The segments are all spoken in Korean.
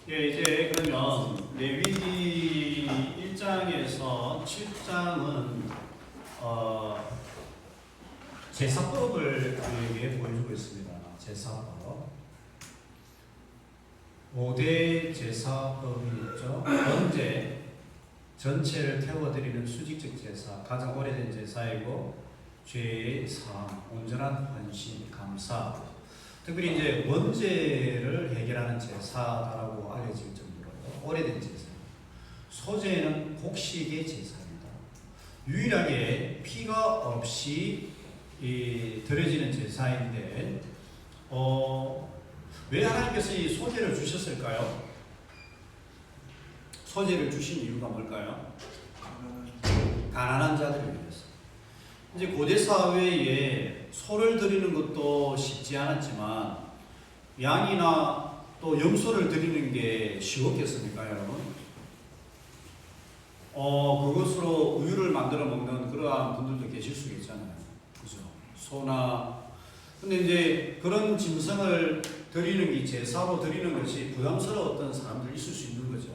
예, 이제 그러면 레위기 1장에서 7장은 제사법을 우리에게 보여주고 있습니다. 제사법. 5대 제사법이 있죠. 번제, 전체를 태워드리는 수직적 제사, 가장 오래된 제사이고 죄의 사함, 온전한 헌신, 감사. 특별히 이제 번제를 해결하는 제사라고 알려질 정도로 오래된 제사. 소제는 곡식의 제사입니다. 유일하게 피가 없이 드려지는 제사인데, 왜 하나님께서 이 소제를 주셨을까요? 소제를 주신 이유가 뭘까요? 가난한 자들을 위해서. 이제 고대 사회에 소를 드리는 것도 쉽지 않았지만 양이나 또 염소를 드리는 게 쉬웠겠습니까, 여러분? 그것으로 우유를 만들어 먹는 그러한 분들도 계실 수 있잖아요. 그죠? 소나. 근데 이제 그런 짐승을 드리는 게 제사로 드리는 것이 부담스러웠던 사람들이 있을 수 있는 거죠.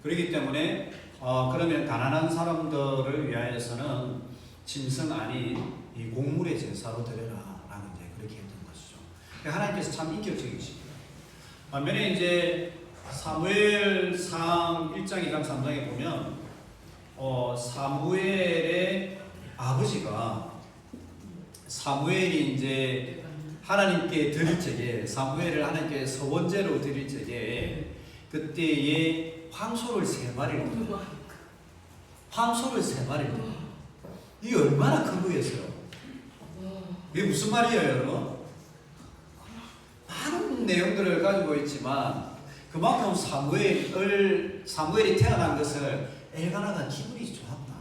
그렇기 때문에 그러면 가난한 사람들을 위하여서는 짐승 아닌 이 곡물의 제사로 드려라라는 이제 그렇게 했던 것이죠. 하나님께서 참 인격적이십니다. 반면에 이제 사무엘상 1장, 2장, 3장에 보면 사무엘의 아버지가 사무엘이 이제 하나님께 드릴 적에 사무엘을 하나님께 서원제로 드릴 적에 그때에 황소를 3마리를 드려요. 황소를 3마리를 드려요. 이게 얼마나 큰 거겠어요? 이게 무슨 말이에요, 여러분? 많은 내용들을 가지고 있지만 그만큼 사무엘이 태어난 것을 엘가나가 기분이 좋았다.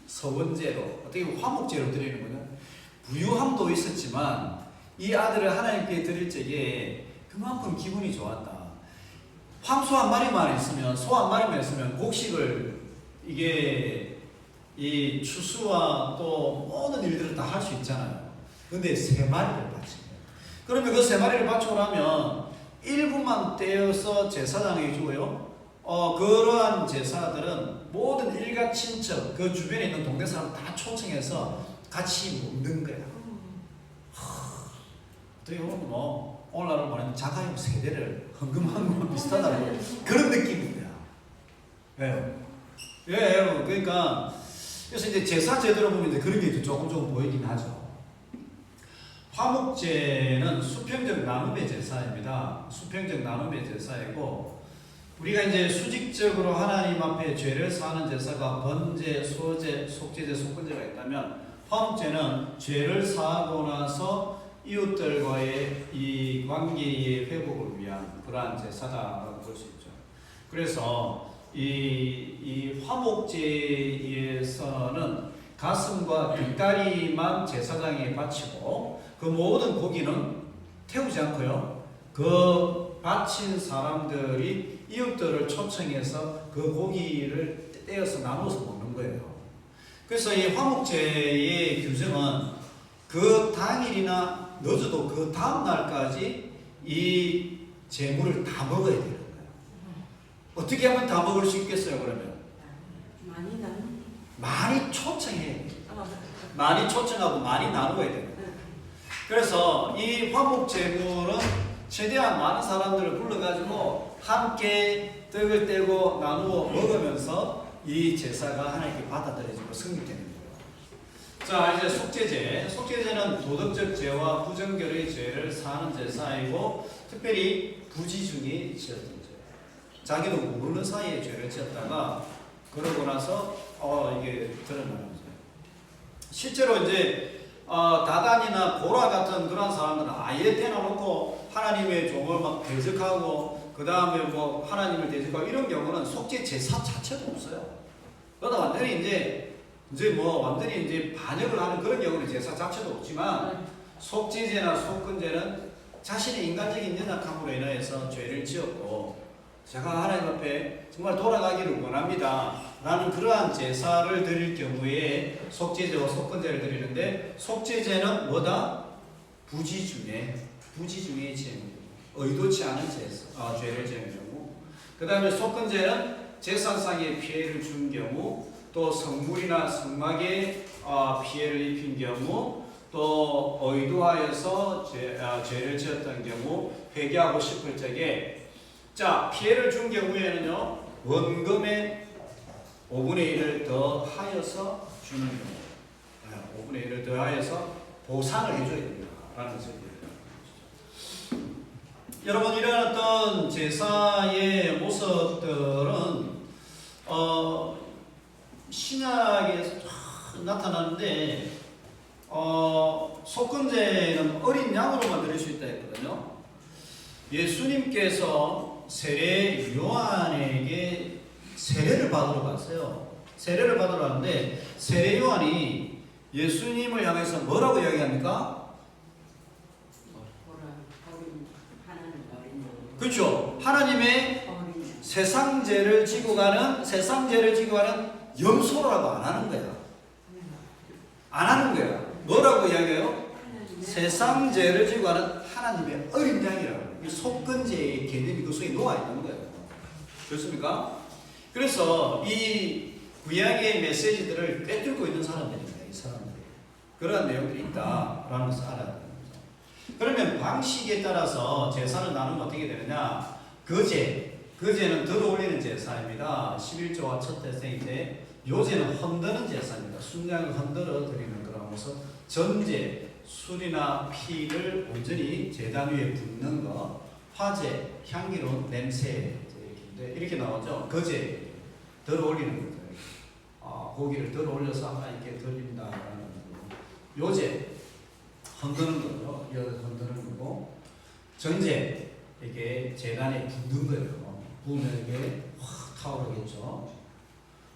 서원제로, 어떻게 보면 화목제로 드리는 거는 부유함도 있었지만 이 아들을 하나님께 드릴 적에 그만큼 기분이 좋았다. 황소 한 마리만 있으면, 소 한 마리만 있으면 곡식을 이게 이 추수와 또 모든 일들을 다 할 수 있잖아요. 근데 3마리를 바친 거예요. 그러면 그 3마리를 바치고 나면 일부만 떼어서 제사장에게 주고요. 그러한 제사들은 모든 일가 친척, 그 주변에 있는 동네 사람 다 초청해서 같이 먹는 거야. 어떻게 보면 뭐 오늘날로 말하면 자가용 세대를 헌금하는 거랑 비슷하다고 그런 느낌인 거야. 왜요? 예, 여러분. 그러니까 그래서 이제 제사 제대로 보면 이제 그런 게 조금 보이긴 하죠. 화목제는 수평적 나눔의 제사입니다. 수평적 나눔의 제사이고, 우리가 이제 수직적으로 하나님 앞에 죄를 사하는 제사가 번제, 소제, 속제제, 속건제가 있다면, 화목제는 죄를 사하고 나서 이웃들과의 이 관계의 회복을 위한 그러한 제사다라고 볼 수 있죠. 그래서 이 화목제에서는 가슴과 뒷다리만 제사장에 바치고 그 모든 고기는 태우지 않고요. 그 바친 사람들이 이웃들을 초청해서 그 고기를 떼어서 나눠서 먹는 거예요. 그래서 이 화목제의 규정은 그 당일이나 늦어도 그 다음 날까지 이 제물을 다 먹어야 되는 거예요. 어떻게 하면 다 먹을 수 있겠어요, 그러면? 많이 초청해. 많이 초청하고 많이 나누어야 돼요. 그래서 이 화목 제물은 최대한 많은 사람들을 불러가지고 함께 떡을 떼고 나누어 먹으면서 이 제사가 하나님께 받아들여지고 성립되는 거예요. 자, 이제 속죄제. 속죄제는 도덕적 죄와 부정결의 죄를 사하는 제사이고, 특별히 부지 중에 지었던 죄. 자기도 모르는 사이에 죄를 지었다가 그러고 나서 이게 드러나는 거죠. 실제로 이제 다단이나 고라 같은 그런 사람들은 아예 대놓고 하나님의 종을 막 대적하고 그 다음에 뭐 하나님을 대적하고 이런 경우는 속죄 제사 자체도 없어요. 그러다 완전히 이제 뭐 완전히 이제 반역을 하는 그런 경우는 제사 자체도 없지만, 속죄제나 속건제는 자신의 인간적인 연약함으로 인하여서 죄를 지었고 제가 하나님 앞에 정말 돌아가기를 원합니다 라는 그러한 제사를 드릴 경우에 속죄제와 속건제를 드리는데, 속죄제는 뭐다? 부지 중에 제물. 의도치 않은 죄를 지은 경우, 그 다음에 속건죄는 재산상의 피해를 준 경우, 또 성물이나 성막에 피해를 입힌 경우, 또 의도하여서 죄를 지었던 경우 회개하고 싶을 적에, 자, 피해를 준 경우에는요, 원금의 5분의 1을 더하여서 주는 경우, 5분의 1을 더하여서 보상을 해줘야 된다라는 것을. 여러분, 이런 어떤 제사의 모습들은 신약에서 나타나는데, 속건제는 어린 양으로만 드릴 수 있다 했거든요. 예수님께서 세례 요한에게 세례를 받으러 갔어요. 세례를 받으러 갔는데 세례 요한이 예수님을 향해서 뭐라고 이야기합니까? 그렇죠. 하나님의 세상 죄를 지고 가는 염소라고 안 하는 거야. 안 하는 거야. 뭐라고 이야기해요? 세상 죄를 지고 가는 하나님의 어린 양이라고. 이 속건제의 개념이 그 속에 녹아 있는 거예요. 그렇습니까? 그래서 이 구약의 메시지들을 꿰뚫고 있는 사람들입니다. 이 사람들이. 그러한 내용들이 있다라는 것을 알아야 됩니다. 그러면 방식에 따라서 제사를 나누면 어떻게 되느냐? 거제는 들어올리는 제사입니다. 11조와 첫 대생인데, 요제는 흔드는 제사입니다. 순양을 흔들어 드리는 거라면서, 전제, 술이나 피를 온전히 제단 위에 붓는 것, 화제, 향기로운 냄새, 이렇게 나오죠. 거제, 들어올리는 거죠. 고기를 들어올려서 하나님께 드립니다라는 거고, 요제, 흔드는 거죠. 흔드는 거고, 전제, 이게 재단에 붓는 거예요. 부으면 이게 확 타오르겠죠.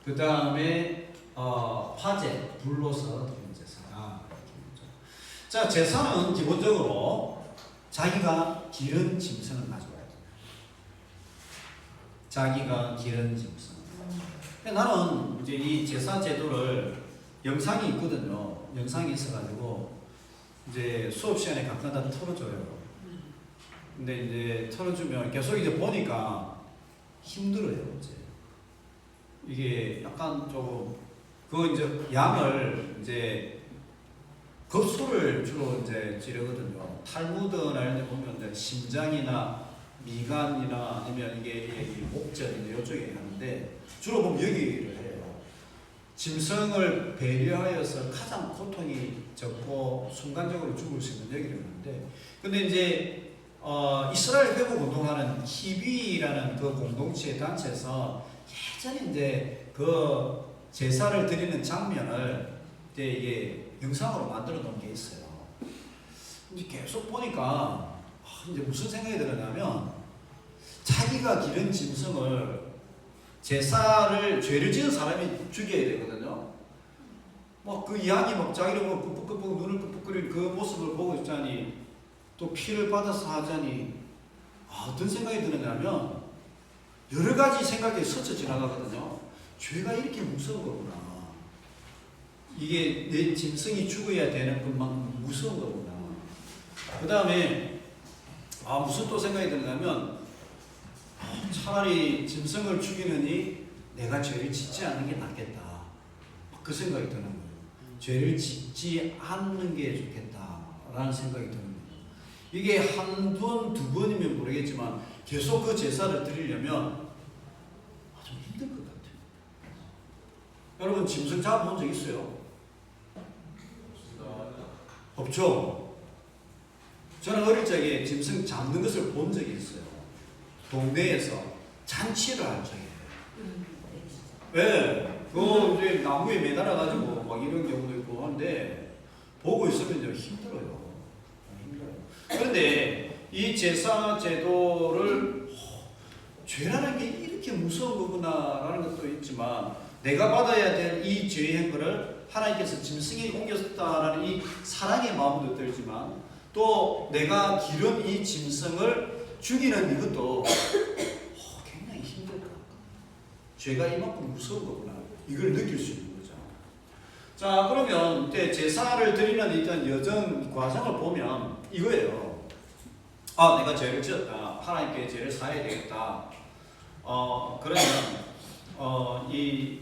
그 다음에 화제, 불로서 드리는 제사. 자, 제사는 기본적으로 자기가 기른 짐승을 가져와야 돼요. 자기가 기른 짐승. 나는 이제 이 제사 제도를 영상이 있거든요. 영상이 있어가지고 이제 수업 시간에 가끔가다 털어줘요. 근데 이제 털어주면 계속 이제 보니까 힘들어요. 이제 이게 약간 좀 그 이제 양을 이제 급소를 주로 이제 찌르거든요. 탈무드나 이런 데 보면 이제 심장이나 미간이나 아니면 이게 목젖이나 이쪽에 하는데, 주로 보면 여기를 해요. 짐승을 배려하여서 가장 고통이 적고 순간적으로 죽을 수 있는 여기를 하는데, 근데 이제 이스라엘 회복 운동하는 히비라는 그 공동체 단체에서 예전에 이제 그 제사를 드리는 장면을 이제 이게 영상으로 만들어 놓은 게 있어요. 이제 계속 보니까 이제 무슨 생각이 들었냐면, 자기가 기른 짐승을 제사를 죄를 지은 사람이 죽여야 되거든요. 막 그 양이 막 자기를 막 끄덕끄덕 눈을 끄덕거리는 그 모습을 보고 있자니, 또 피를 받아서 하자니, 어떤 생각이 드느냐면 여러 가지 생각이 스쳐 지나가거든요. 죄가 이렇게 무서운 거구나. 이게 내 짐승이 죽어야 되는 것만큼 무서운 거구나. 그 다음에 무슨 또 생각이 드느냐면, 차라리 짐승을 죽이느니 내가 죄를 짓지 않는 게 낫겠다. 그 생각이 드는 거예요. 죄를 짓지 않는 게 좋겠다라는 생각이 드는 거예요. 이게 한 번, 두 번이면 모르겠지만 계속 그 제사를 드리려면 좀 힘들 것 같아요. 여러분, 짐승 잡아본 적 있어요? 없죠? 저는 어릴 적에 짐승 잡는 것을 본 적이 있어요. 동네에서 잔치를 할 적에. 네, 그 이제 나무에 매달아가지고 막 이런 경우도 있고 하는데, 보고 있으면 좀 힘들어요. 그런데 이 제사 제도를 죄라는 게 이렇게 무서운 거구나라는 것도 있지만, 내가 받아야 될 이 죄의 행위를 하나님께서 짐승에게 옮겼다라는 이 사랑의 마음도 들지만, 또 내가 기른 이 짐승을 죽이는 이것도 굉장히 힘들다. 죄가 이만큼 무서운 거구나. 이걸 느낄 수 있는 거죠. 자, 그러면 제사를 드리는 일단 여정 과정을 보면 이거예요. 내가 죄를 지었다. 하나님께 죄를 사해야 되겠다. 그러면 이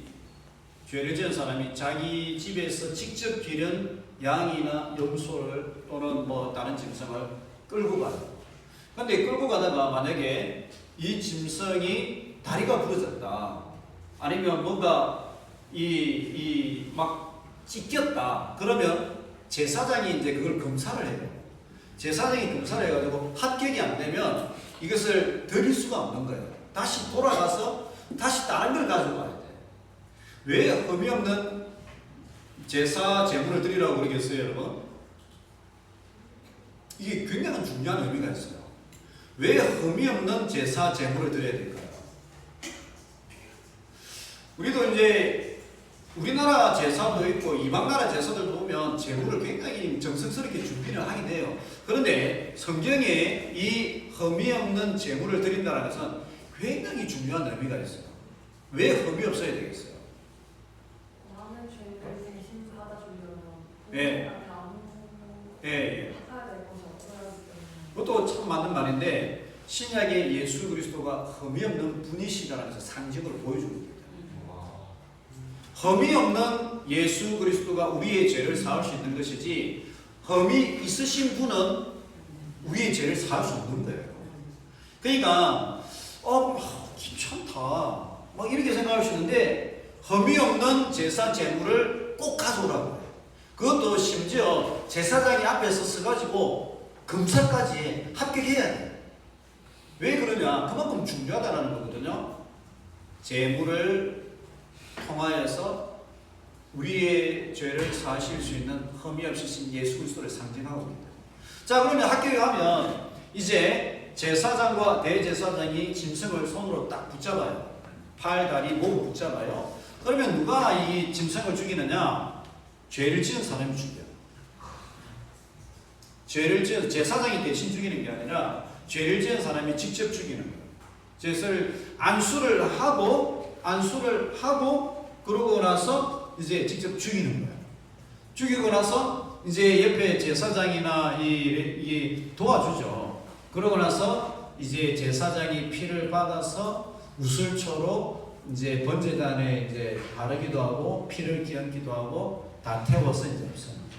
죄를 지은 사람이 자기 집에서 직접 기른 양이나 염소를 또는 뭐 다른 짐승을 끌고 가요. 근데 끌고 가다가 만약에 이 짐승이 다리가 부러졌다. 아니면 뭔가 막 찢겼다. 그러면 제사장이 이제 그걸 검사를 해요. 제사장이 검사를 해가지고 합격이 안 되면 이것을 드릴 수가 없는 거예요. 다시 돌아가서 다시 다른 걸 가져와야 돼. 왜 흠이 없는 제사 제물을 드리라고 그러겠어요, 여러분? 이게 굉장히 중요한 의미가 있어요. 왜 흠이 없는 제사 제물을 드려야 될까요? 우리도 이제 우리나라 제사도 있고 이방 나라 제사들도 보면 제물을 굉장히 정성스럽게 준비를 하긴 해요. 그런데 성경에 이 흠이 없는 제물을 드린다는 것은 굉장히 중요한 의미가 있어요. 왜 흠이 없어야 되겠어요? 많은 죄를 대신 받아주려면 예. 그것도 참 맞는 말인데 신약의 예수 그리스도가 흠이 없는 분이시다는 것을 상징으로 보여줍니다. 흠이 없는 예수 그리스도가 우리의 죄를 사할 수 있는 것이지 흠이 있으신 분은 우리의 죄를 사할 수 없는 거예요. 그러니까 귀찮다 막 이렇게 생각할 수 있는데 흠이 없는 제사 제물을 꼭 가져오라고 해요. 그것도 심지어 제사장이 앞에서 서가지고 검사까지 합격해야 돼. 왜 그러냐? 그만큼 중요하다는 거거든요. 제물을 통하여서 우리의 죄를 사하실 수 있는 흠이 없으신 예수 그리스도를 상징하고 있다. 자, 그러면 합격하면 이제 제사장과 대제사장이 짐승을 손으로 딱 붙잡아요. 팔, 다리, 목 붙잡아요. 그러면 누가 이 짐승을 죽이느냐? 죄를 지은 사람이 죽여요. 죄를 지은 제사장이 대신 죽이는 게 아니라 죄를 지은 사람이 직접 죽이는 거예요. 죄를 안수를 하고 그러고 나서 이제 직접 죽이는 거예요. 죽이고 나서 이제 옆에 제사장이나 이 도와주죠. 그러고 나서 이제 제사장이 피를 받아서 우슬초로 이제 번제단에 이제 바르기도 하고 피를 끼얹기도 하고 다 태워서 이제 없애는 거예요.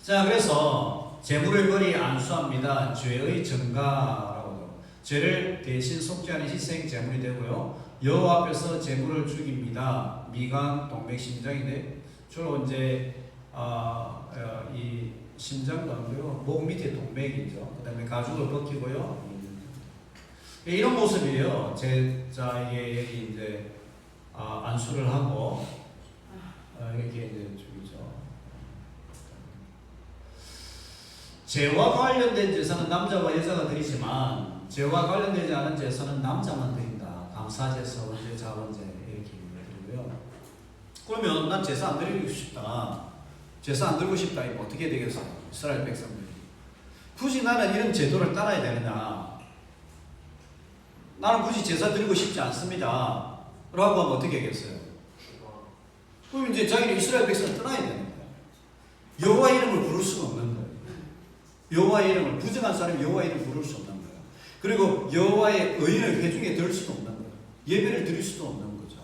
자, 그래서 제물을 거리 안수합니다. 죄의 증가라고 죄를 대신 속죄하는 희생 제물이 되고요. 여호와 앞에서 제물을 죽입니다. 미간, 동맥, 심장인데 주로 이제 이 심장도 아니고요. 목 밑에 동맥이죠. 그다음에 가죽을 벗기고요. 이런 모습이에요. 제자에게 여기 이제 안수를 하고 이렇게 이제 죽이죠. 죄와 관련된 제사는 남자와 여자가 드리지만 죄와 관련되지 않은 제사는 남자만 드린다. 감사제사, 원제, 자원제 이렇게 드리고요. 그러면 난 제사 안 드리고 싶다. 제사 안 드리고 싶다. 이거 어떻게 되겠어요? 이스라엘 백성들이. 굳이 나는 이런 제도를 따라야 되느냐? 나는 굳이 제사 드리고 싶지 않습니다. 라고 하면 어떻게 하겠어요? 그럼 이제 자기는 이스라엘 백성을 떠나야 되는 거예요. 여호와 이름을 부를 수가 없는 거예요. 여호와의 이름을 부정한 사람이 여호와의 이름을 부를 수 없는 거예요. 그리고 여호와의 의인을 회중에 들 수도 없는 거예요. 예배를 드릴 수도 없는 거죠.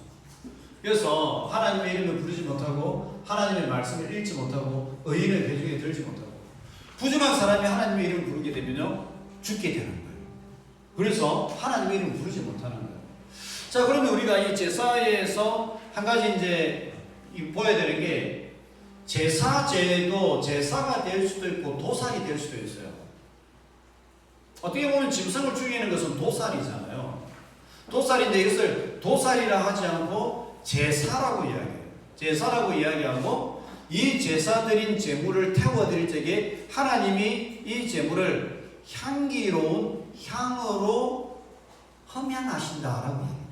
그래서 하나님의 이름을 부르지 못하고 하나님의 말씀을 읽지 못하고 의인을 회중에 들지 못하고 부정한 사람이 하나님의 이름을 부르게 되면요 죽게 되는 거예요. 그래서 하나님의 이름을 부르지 못하는 거예요. 자, 그러면 우리가 이 제사에서 한 가지 이제 보여야 되는 게 제사제도 제사가 될 수도 있고 도살이 될 수도 있어요. 어떻게 보면 짐승을 죽이는 것은 도살이잖아요. 도살인데 이것을 도살이라 하지 않고 제사라고 이야기해요. 제사라고 이야기하고 이 제사드린 제물을 태워드릴 적에 하나님이 이 제물을 향기로운 향으로 흠양하신다라고 해요.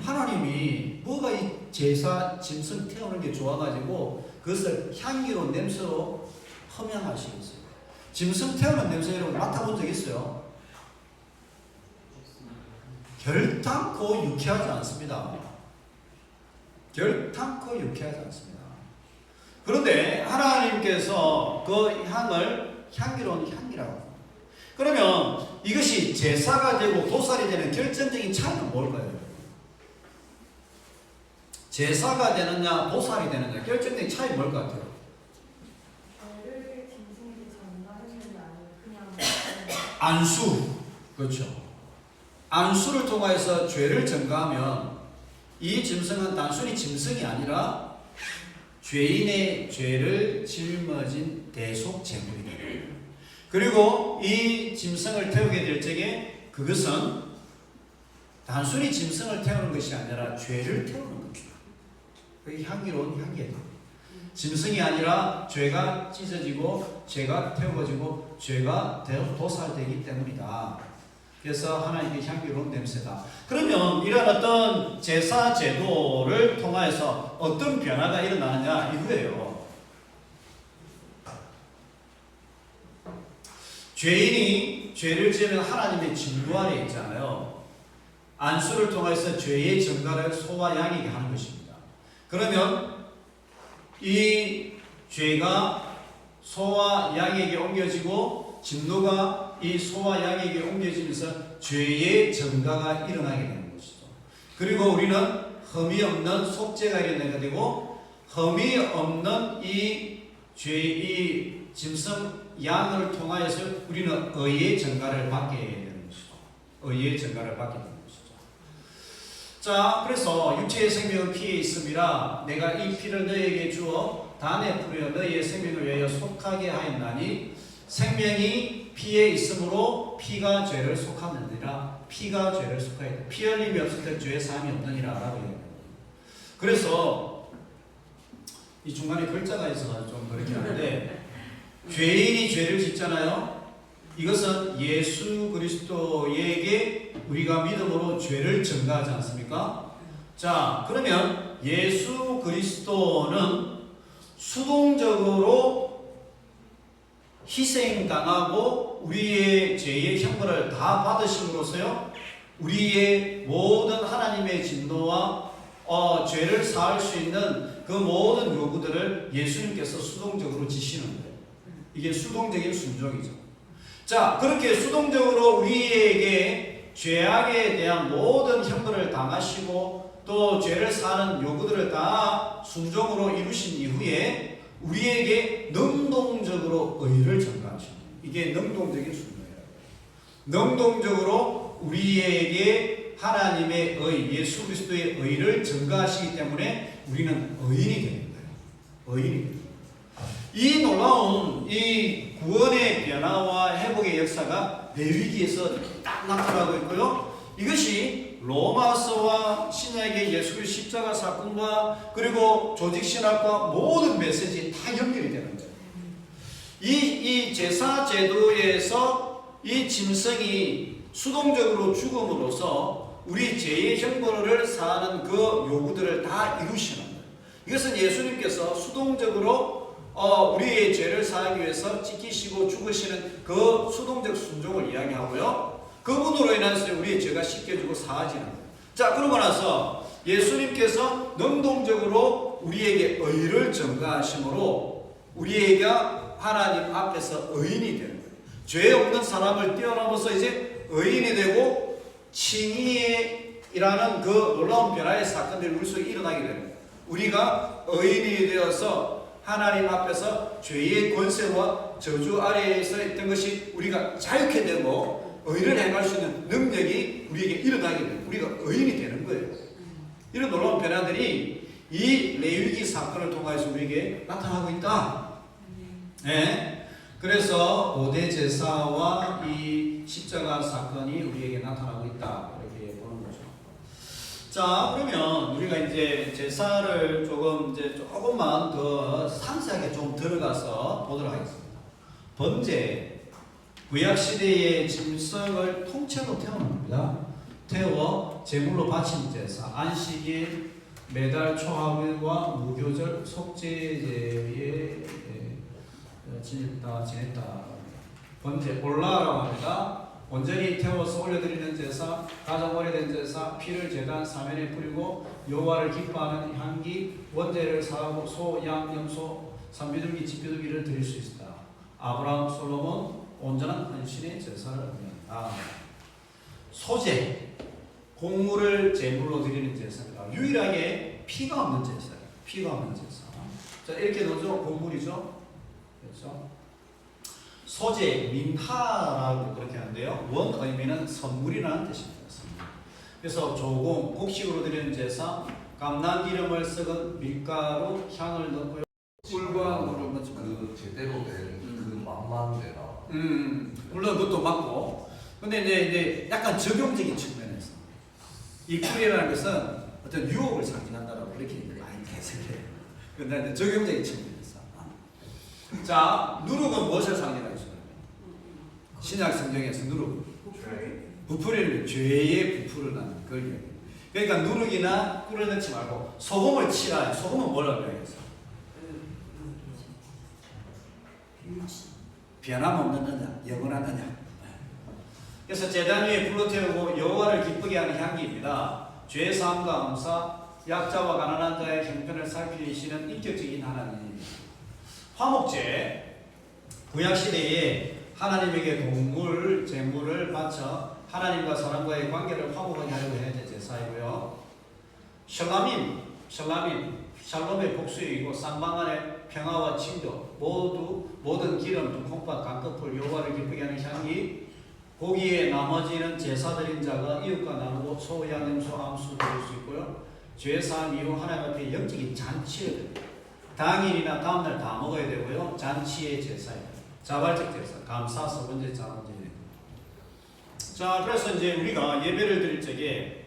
하나님이 뭐가 이 제사 짐승 태우는 게 좋아가지고 그것을 향기로운 냄새로 흠양하시겠어요. 짐승 태우는 냄새 여러분 맡아본 적 있어요? 결탄코 유쾌하지 않습니다. 결탄코 유쾌하지 않습니다. 그런데 하나님께서 그 향을 향기로운 향기라고. 그러면 이것이 제사가 되고 보살이 되는 결정적인 차이는 뭘까요? 제사가 되느냐 보살이 되느냐 결정적인 차이 뭘 것 같아요? 죄를 짐승에게 전가했느냐 아니면 그냥 안수. 그렇죠. 안수를 통해서 죄를 전가하면 이 짐승은 단순히 짐승이 아니라 죄인의 죄를 짊어진 대속 제물이다. 그리고 이 짐승을 태우게 될 적에 그것은 단순히 짐승을 태우는 것이 아니라 죄를 태우는 것이다. 그게 향기로운 향기예요. 짐승이 아니라 죄가 찢어지고 죄가 태워지고 죄가 도살되기 때문이다. 그래서 하나님의 향기로운 냄새다. 그러면 이런 어떤 제사 제도를 통해서 어떤 변화가 일어나느냐 이거예요. 죄인이 죄를 지으면 하나님의 진노 아래 있잖아요. 안수를 통해서 죄의 전가를 소와 양에게 하는 것입니다. 그러면 이 죄가 소와 양에게 옮겨지고 진노가 이 소와 양에게 옮겨지면서 죄의 전가가 일어나게 되는 것이죠. 그리고 우리는 흠이 없는 속죄가 일어나게 되고 흠이 없는 이 짐승 양을 통하여서 우리는 의의 전가를 받게 되는 것이죠. 의의 전가를 받게 되는 것이죠. 자, 그래서 육체의 생명은 피에 있음이라 내가 이 피를 너희에게 주어 단에 뿌려 너희의 생명을 위하여 속하게 하였나니 생명이 피에 있으므로 피가 죄를 속하느니라. 피가 죄를 속하였다. 피 흘림이 없을 때 죄의 사함이 없느니라 라고 얘기합니다. 그래서 이 중간에 글자가 있어서 좀 그렇긴 한데 죄인이 죄를 짓잖아요. 이것은 예수 그리스도에게 우리가 믿음으로 죄를 전가하지 않습니까? 자, 그러면 예수 그리스도는 수동적으로 희생당하고 우리의 죄의 형벌을 다 받으심으로써요 우리의 모든 하나님의 진노와 죄를 사할 수 있는 그 모든 요구들을 예수님께서 수동적으로 지시는 거예요. 이게 수동적인 순종이죠. 자, 그렇게 수동적으로 우리에게 죄악에 대한 모든 형벌을 당하시고 또 죄를 사는 요구들을 다 순종으로 이루신 이후에 우리에게 능동적으로 의를 전가하십니다. 이게 능동적인 순종이에요. 능동적으로 우리에게 하나님의 의, 예수 그리스도의 의를 전가하시기 때문에 우리는 의인이 되는 거예요. 의인이 됩니다. 이 놀라운 이 구원의 변화와 회복의 역사가 레위기에서 딱 나타나고 있고요. 이것이 로마서와 신약의 예수 그리스도 십자가 사건과 그리고 조직신학과 모든 메시지에 다 연결이 되는 거예요. 이 제사 제도에서 이 짐승이 수동적으로 죽음으로써 우리 죄의 형벌을 사하는 그 요구들을 다 이루시는 거예요. 이것은 예수님께서 수동적으로 우리의 죄를 사하기 위해서 찢기시고 죽으시는 그 수동적 순종을 이야기하고요. 그분으로 인해서 우리의 죄가 씻겨지고 사하지는 거예요. 자, 그러고 나서 예수님께서 능동적으로 우리에게 의를 전가하심으로 우리가 하나님 앞에서 의인이 되는 거예요. 죄 없는 사람을 뛰어넘어서 이제 의인이 되고 칭의라는 그 놀라운 변화의 사건들이 우리 속에 일어나게 되는 거예요. 우리가 의인이 되어서 하나님 앞에서 죄의 권세와 저주 아래에서 있던 것이 우리가 자유케 되고 의를 행할 수 있는 능력이 우리에게 일어나게 됩니다. 우리가 의인이 되는 거예요. 이런 놀라운 변화들이 이 레위기 사건을 통해서 우리에게 나타나고 있다. 네. 그래서 5대 제사와 이 십자가 사건이 우리에게 나타나고 있다. 이렇게 보는 거죠. 자, 그러면 우리가 이제 제사를 조금만 더 상세하게 좀 들어가서 보도록 하겠습니다. 번제. 구약시대의 짐승을 통째로 태우는 겁니다. 태워 제물로 바친 제사, 안식일, 매달 초하루일과 무교절, 속죄제에 지냈다. 번제, 올라라고 합니다. 온전히 태워서 올려드리는 제사, 가장 오래된 제사, 피를 제단 사면에 뿌리고 여호와를 기뻐하는 향기, 원제를 사하고 소, 양, 염소, 산비둘기, 집비둘기를 드릴 수 있다. 아브라함, 솔로몬 온전한 헌신의 제사를 의미한다. 소제, 곡물을 제물로 드리는 제사입니다. 유일하게 피가 없는 제사예요. 피가 없는 제사. 자, 이렇게 넣죠. 곡물이죠. 그렇죠. 소제, 민하라고 그렇게 하는데요. 원 의미는 선물이라는 뜻입니다. 선물. 그래서 조공, 곡식으로 드리는 제사, 감람기름을 썩은 밀가루, 향을 넣고요. 꿀과 물을 넣죠. 그 제대로 된 그 맛만 내라. 물론 그것도 맞고. 근데 이제 약간 적용적인 측면에서 이 꿀이라는 것은 어떤 유혹을 상징한다라고 그렇게 많이 해석해요. 근데 이제 적용적인 측면에서. 자, 누룩은 무엇을 상징하죠? 신약 성경에서 누룩. 부풀이는 죄의 부풀을 하는 그걸 얘기해요. 그러니까 누룩이나 꿀을 넣지 말고 소금을 치라. 소금은 뭐라고 얘기했어? 변함없는느냐, 영원한 느냐. 그래서 제단 위에 불로 태우고 여호와를 기쁘게 하는 향기입니다. 죄 사함과 암사, 약자와 가난한 자의 형편을 살피시는 인격적인 하나님입니다. 화목제, 구약 시대에 하나님에게 동물 제물을 바쳐 하나님과 사람과의 관계를 화목하게 하려고 했던 제사이고요. 샬롬의 복수이고 쌍방 안에 평화와 친교, 모든 기름, 두 콩팥, 강꺼풀, 여호와를 기쁘게 하는 향기, 고기에 나머지는 제사 드린 자가 이웃과 나누고 소, 양념, 소, 암수 드릴 수 있고요. 죄사함 이후 하나님 앞에 영적인 잔치를 드립니다. 당일이나 다음날 다 먹어야 되고요. 잔치의 제사예요. 자발적 제사, 감사, 세 번째 자원제예요. 자, 그래서 이제 우리가 예배를 드릴 적에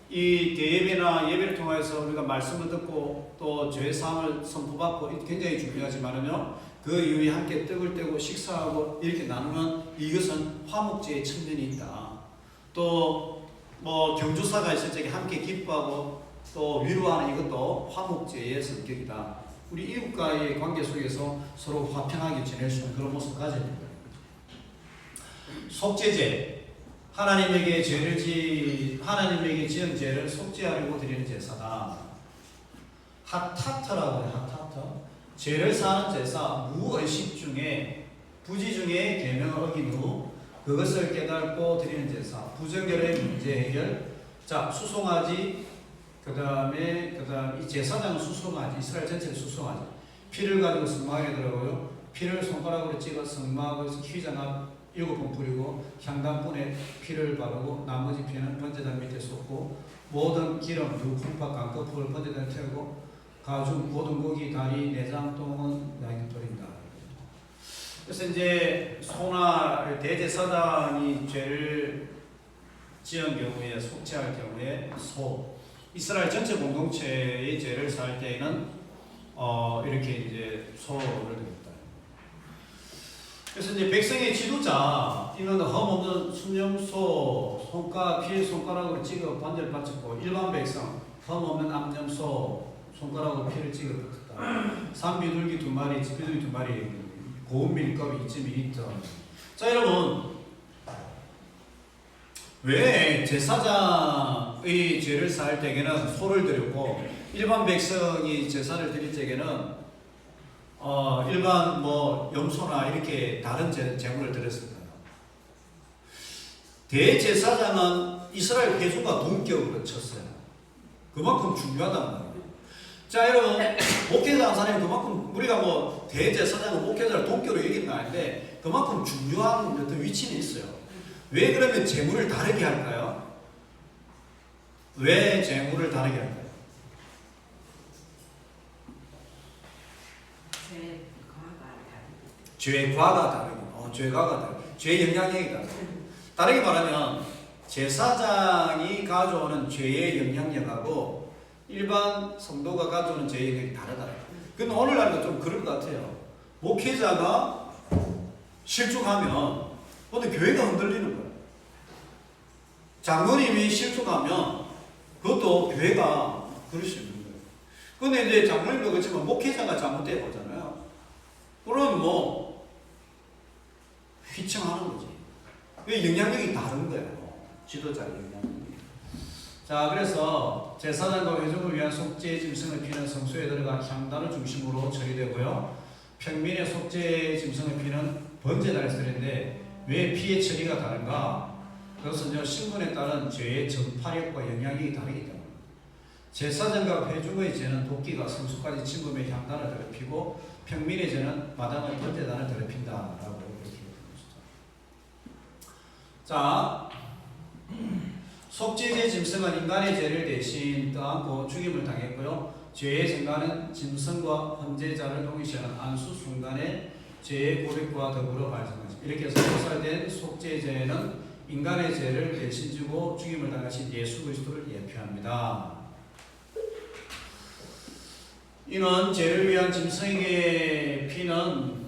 이 대예배나 예배를 통해서 우리가 말씀을 듣고 또 죄사함을 선포받고 굉장히 중요하지만은요, 그 이후에 함께 떡을 떼고 식사하고 이렇게 나누면 이것은 화목제의 측면이 있다. 또 뭐 경주사가 있을 적에 함께 기뻐하고 또 위로하는 이것도 화목제의 성격이다. 우리 이웃과의 관계 속에서 서로 화평하게 지낼 수 있는 그런 모습을 가져야 된다. 속죄제, 하나님에게 지은 죄를 속죄하려고 드리는 제사다. 하타트라고 해요. 하타트. 죄를 사하는 제사, 무의식 중에 부지 중에 계명을 어긴 후 그것을 깨닫고 드리는 제사, 부정결의 문제 해결. 자, 수송아지, 그다음에 이 제사장은 수송아지, 이스라엘 전체를 수송아지. 피를 가지고 성막에 들어가고요. 피를 손가락으로 찍어 성막에서 휘장합 7번 뿌리고 향단분에 피를 바르고 나머지 피는 번제단 밑에 쏟고 모든 기름, 두 콩팥, 강꺼풀을 번제단에 태우고 가죽, 모든 고기, 다리, 내장, 똥은 양에 돌린다. 그래서 이제 소나 대제사장이 죄를 지은 경우에, 속죄할 경우에 소, 이스라엘 전체 공동체의 죄를 살 때에는 이렇게 이제 소를 드립니다. 그래서 이제 백성의 지도자, 이는 흠없는 순념소, 피에 손가락으로 찍어 반제를 바쳤고, 일반 백성, 흠없는 암염소, 손가락으로 피를 찍어 바쳤다. 산비둘기 2마리, 집비둘기 2마리, 고운 밀가루 2.2리터. 자, 여러분, 왜 제사장의 죄를 사할 때에는 소를 드렸고 일반 백성이 제사를 드릴 때에는 일반 뭐 염소나 이렇게 다른 제물을 드렸습니다. 대제사장은 이스라엘 회중과 동격으로 쳤어요. 그만큼 중요하단 말이에요. 자, 여러분, 목회자 사람이 그만큼 우리가 뭐 대제사장은 목회자를 동격으로 얘기는 아닌데 그만큼 중요한 어떤 위치는 있어요. 왜 그러면 제물을 다르게 할까요? 왜 제물을 다르게 할까요? 죄과가 다르고, 죄과가 다르고, 죄 영향력이 다르고. 다르게 말하면 제사장이 가져오는 죄의 영향력하고 일반 성도가 가져오는 죄의 영향력이 다르다. 근데 오늘날도 좀 그런 것 같아요. 목회자가 실족하면 근데 교회가 흔들리는 거예요. 장로님이 실족하면 그것도 교회가 그럴 수 있는 거예요. 근데 이제 장로님도 그렇지만 목회자가 잘못돼 보잖아요. 그럼 뭐 휘청하는 거지. 왜 영향력이 다른 거예요. 지도자의 영향력이. 자, 그래서 제사장과 회중을 위한 속죄 짐승의 피는 성소에 들어가 향단을 중심으로 처리되고요. 평민의 속죄 짐승의 피는 번제단에 쓰는데 왜 피의 처리가 다른가? 그것은 신분에 따른 죄의 전파력과 영향이 다르기 때문입니다. 제사장과 회중의 죄는 도끼가 성소까지 침범해 향단을 더럽히고 평민의 죄는 마당의 번제단을 더럽힌다라고 이렇게 보여주죠. 자, 속죄제 짐승은 인간의 죄를 대신 떠안고 죽임을 당했고요. 죄의 증가는 짐승과 헌제자를 동일시하는 안수 순간에 죄의 고백과 더불어 발생하죠. 이렇게 해서 묘사된 속죄제는 인간의 죄를 대신 지고 죽임을 당하신 예수 그리스도를 예표합니다. 이는 죄를 위한 짐승의 피는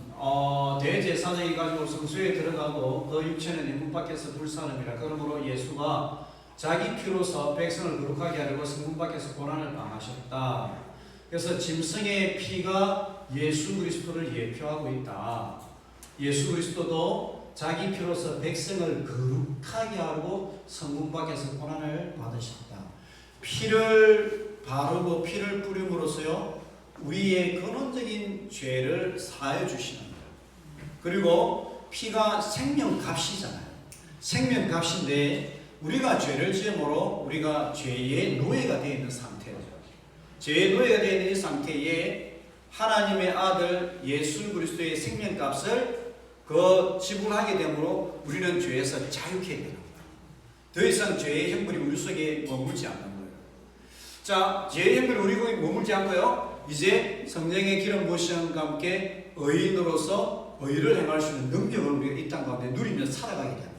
대제사장이 가지고 성소에 들어가고 그 육체는 문 밖에서 불사름이라. 그러므로 예수가 자기 피로서 백성을 거룩하게 하려고 성문 밖에서 고난을 당하셨다. 그래서 짐승의 피가 예수 그리스도를 예표하고 있다. 예수 그리스도도 자기 피로서 백성을 거룩하게 하고 성문 밖에서 고난을 받으셨다. 피를 바르고 피를 뿌림으로써요 우리의 근원적인 죄를 사해 주시는 거예요. 그리고 피가 생명값이잖아요. 생명값인데 우리가 죄를 지음으로 우리가 죄의 노예가 되어 있는 상태죠. 죄의 노예가 되어 있는 이 상태에 하나님의 아들 예수 그리스도의 생명값을 지불하게 되므로 우리는 죄에서 자유케 되는 거예요. 더 이상 죄의 형벌이 우리 속에 머물지 않는 거예요. 자, 죄의 형벌이 우리 속에 머물지 않고요. 이제 성령의 기름 부으심과 함께 의인으로서 의를 행할 수 있는 능력을 우리가 이 땅 가운데 누리며 살아가게 되는 거예요.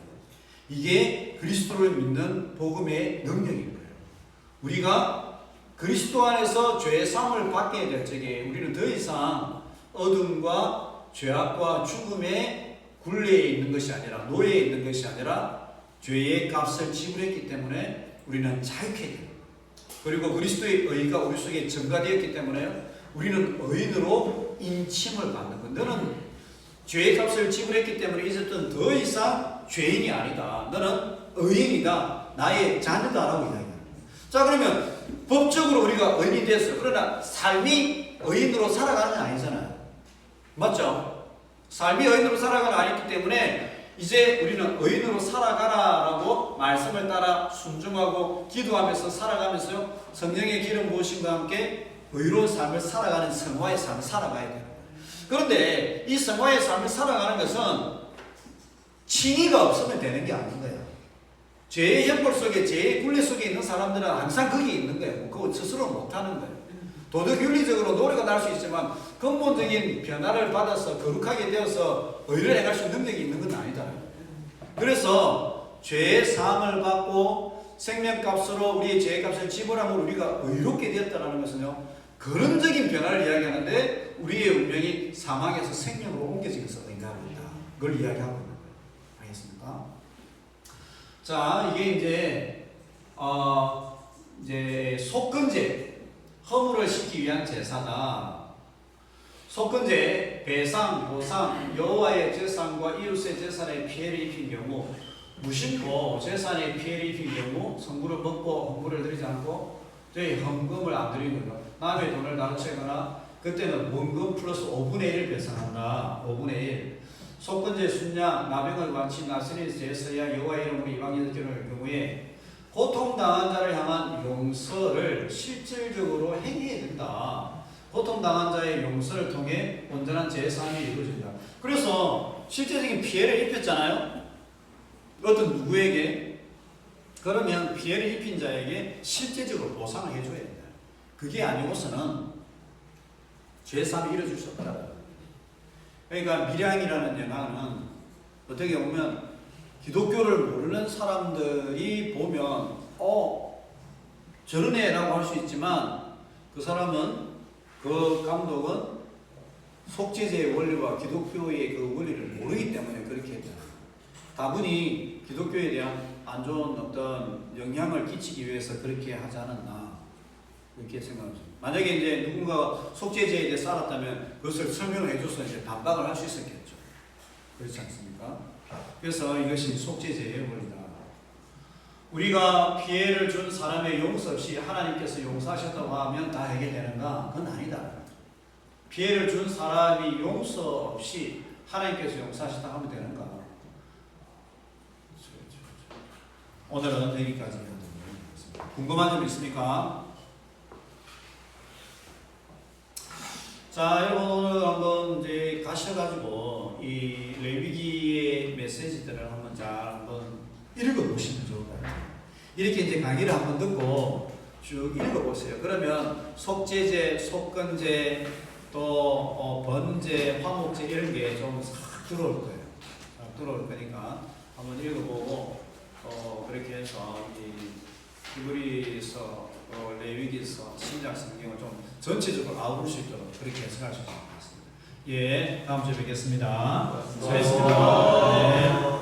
이게 그리스도를 믿는 복음의 능력인 거예요. 우리가 그리스도 안에서 죄의 사함을 받게 될 적에 우리는 더 이상 어둠과 죄악과 죽음의 굴레에 있는 것이 아니라 노예에 있는 것이 아니라 죄의 값을 지불했기 때문에 우리는 자유케 돼요. 그리고 그리스도의 의가 우리 속에 증가되었기 때문에 우리는 의인으로 인침을 받는 거예요. 너는 죄의 값을 지불했기 때문에 이제부터는 더 이상 죄인이 아니다. 너는 의인이다. 나의 자녀다라고 이야기합니다. 자, 그러면 법적으로 우리가 의인이 됐어요. 그러나 삶이 의인으로 살아가는 건 아니잖아요. 맞죠? 삶이 의인으로 살아가는 건 아니기 때문에 이제 우리는 의인으로 살아가라라고 말씀을 따라 순종하고 기도하면서 살아가면서 성령의 기름 부으심과 함께 의로운 삶을 살아가는 성화의 삶을 살아가야 돼요. 그런데 이 성화의 삶을 살아가는 것은 칭의가 없으면 되는 게 아닌 거예요. 죄의 형벌 속에, 죄의 굴레 속에 있는 사람들은 항상 거기에 있는 거예요. 그거 스스로 못하는 거예요. 도덕 윤리적으로 노래가 날 수 있지만 근본적인 변화를 받아서 거룩하게 되어서 의를 행할 수 있는 능력이 있는 건 아니다. 그래서 죄의 사함을 받고 생명값으로 우리의 죄의 값을 지불함으로 우리가 의롭게 되었다는 것은요 근원적인 변화를 이야기하는데 우리의 운명이 사망에서 생명으로 옮겨지면서 응답을 한다. 그걸 이야기하고 있는 거예요. 알겠습니까? 자, 이게 이제 속건제 허물을 씻기 위한 제사다. 속건제, 배상, 보상, 여호와의 제사과 이웃의 제사에 피해를 입힌 경우, 무심코 제사에 피해를 입힌 경우 성물을 먹고 헌물을 드리지 않고 저희 헌금을 안 드리는 것, 남의 돈을 나눠채거나 그때는 원금 플러스 5분의 1을 배상한다. 5분의 1. 속건제, 순양, 나병을 완치, 나선의 제사야 여호와의 이름으로 이방인을 기록할 경우에 고통당한 자를 향한 용서를 실질적으로 행해야 된다. 고통당한 자의 용서를 통해 온전한 제사함이 이루어진다. 그래서 실제적인 피해를 입혔잖아요. 어떤 누구에게? 그러면 피해를 입힌 자에게 실제적으로 보상을 해줘야 된다. 그게 아니고서는 제사함이 이루어질 수 없다. 그러니까 밀양이라는 영화는 어떻게 보면 기독교를 모르는 사람들이 보면 저런 애라고 할 수 있지만 그 사람은 그 감독은 속죄제의 원리와 기독교의 그 원리를 모르기 때문에 그렇게 했다. 다분히 기독교에 대한 안 좋은 어떤 영향을 끼치기 위해서 그렇게 하지 않았나 이렇게 생각합니다. 만약에 이제 누군가가 속죄제에 대해서 알았다면 그것을 설명을 해줘서 이제 반박을 할 수 있었겠죠. 그렇지 않습니까? 그래서 이것이 속죄제의 원리다. 우리가 피해를 준 사람의 용서 없이 하나님께서 용서하셨다고 하면 다 해결되는가? 그건 아니다. 피해를 준 사람이 용서 없이 하나님께서 용서하셨다고 하면 되는가? 오늘은 여기까지 하도록 하겠습니다. 궁금한 점 있습니까? 자, 여러분 오늘 한번 이제 가셔가지고 이 레위기의 메시지들을 한번 잘 한번 읽어보시면 좋을 것 같아요. 이렇게 이제 강의를 한번 듣고 쭉 읽어보세요. 그러면 속죄제, 속건제, 또 번제, 화목제 이런 게 좀 싹 들어올 거예요. 싹 들어올 거니까 한번 읽어보고 그렇게 해서 이 히브리서, 레위기서, 신약 성경을 좀 전체적으로 아우를 수 있도록 그렇게 해석하시면 좋겠습니다. 예, 다음 주에 뵙겠습니다. 수고하셨습니다. 네.